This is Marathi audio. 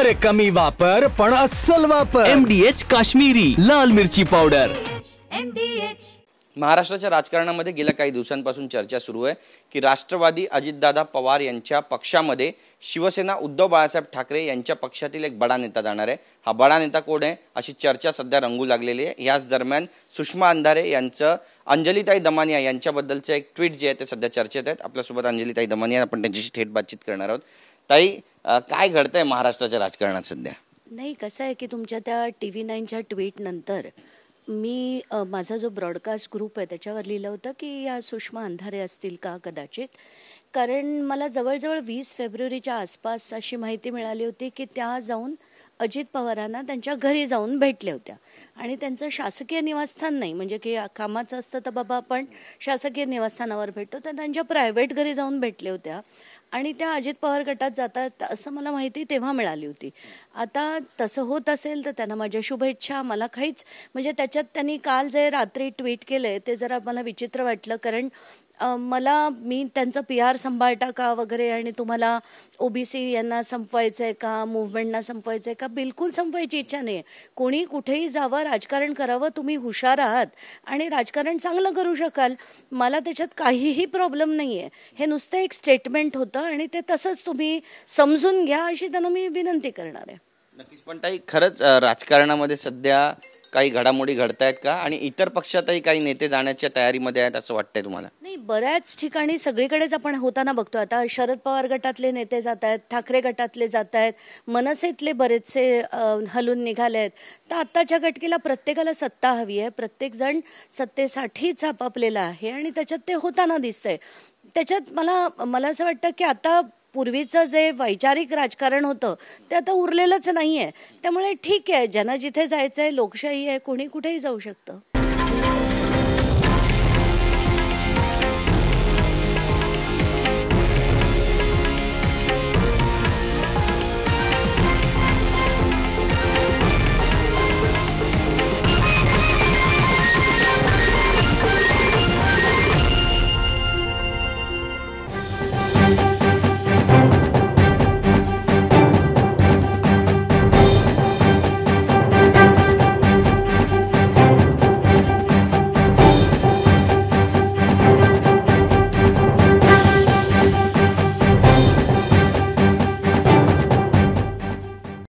अरे कमी वापर पण अस्सल वापर. MDH काश्मीरी लाल मिरची पावडर. महाराष्ट्राच्या राजकारणामध्ये गेल्या काही दिवसांपासून चर्चा सुरू आहे की राष्ट्रवादी अजितदादा पवार यांच्या पक्षामध्ये शिवसेना उद्धव बाळासाहेब ठाकरे यांच्या पक्षातील एक बडा नेता जाणार आहे. हा बडा नेता कोण आहे अशी चर्चा सध्या रंगू लागलेली आहे. याच दरम्यान सुषमा अंधारे यांचं अंजलीताई दमानिया यांच्याबद्दलचं एक ट्विट जे आहे ते सध्या चर्चेत आहेत. आपल्यासोबत अंजलीताई दमानिया, आपण त्यांच्याशी थेट बातचीत करणार आहोत. ताई, काय घडतंय महाराष्ट्राच्या राजकारणात सध्या? नाही, कसं आहे की तुमच्या त्या TV9च्या ट्विट नंतर मी माझा जो ब्रॉडकास्ट ग्रुप आहे त्याच्यावर लिहिलं होतं की या सुषमा अंधारे असतील का कदाचित, कारण मला जवळजवळ 20 फेब्रुवारीच्या आसपास अशी माहिती मिळाली होती की त्या जाऊन अजित पवारांना त्यांच्या घरी जाऊन भेटल्या होत्या आणि त्यांचं शासकीय निवासस्थान नाही, म्हणजे की कामाचं असतं तर बाबा आपण शासकीय निवासस्थानावर भेटतो, तर त्यांच्या प्रायव्हेट घरी जाऊन भेटल्या होत्या आणि त्या अजित पवार गटात जातात असं मला माहिती तेव्हा मिळाली होती. आता तसं होत असेल तर त्यांना माझ्या शुभेच्छा. मला काहीच म्हणजे त्याच्यात त्यांनी काल जे रात्री ट्विट केलंय ते जरा मला विचित्र वाटलं, कारण मी त्यांचं PR सांभाळता का वगैरे, आणि तुम्हाला OBC यांना संपवायचं आहे का, मुवमेंटना संपवायचं आहे का, बिलकुल संपवायची इच्छा नाही आहे. कोणी कुठेही जावं, राजकारण करावं, तुम्ही हुशार आहात आणि राजकारण चांगलं करू शकाल, मला त्याच्यात काहीही प्रॉब्लेम नाही आहे. हे नुसतं एक स्टेटमेंट होतं आणि ते तसंच तुम्ही समजून घ्या अशी त्यांना मी विनंती करणार आहे. नक्कीच. पण ताई, खरंच राजकारणामध्ये सध्या काही घडामोडी घडतायत का आणि इतर पक्षातही काही नेते जाण्याच्या तयारीमध्ये आहेत असं वाटतंय तुम्हाला? नाही, बऱ्याच ठिकाणी सगळीकडेच आपण होताना बघतो. आता शरद पवार गटातले नेते जात आहेत, ठाकरे गटातले जात आहेत, मनसेतले बरेचसे हलून निघाले आहेत. तर आत्ताच्या घटकेला प्रत्येकाला सत्ता हवी आहे, प्रत्येकजण सत्तेसाठीच आपापलेला आहे आणि त्याच्यात ते होताना दिसतंय. त्याच्यात मला असं वाटतं की आता पूर्वीचं जे वैचारिक राजकारण होतं ते आता उरलेलंच नाही आहे. त्यामुळे ठीक आहे, ज्यांना जिथे जायचं आहे, लोकशाही आहे, कोणी कुठेही जाऊ शकतं.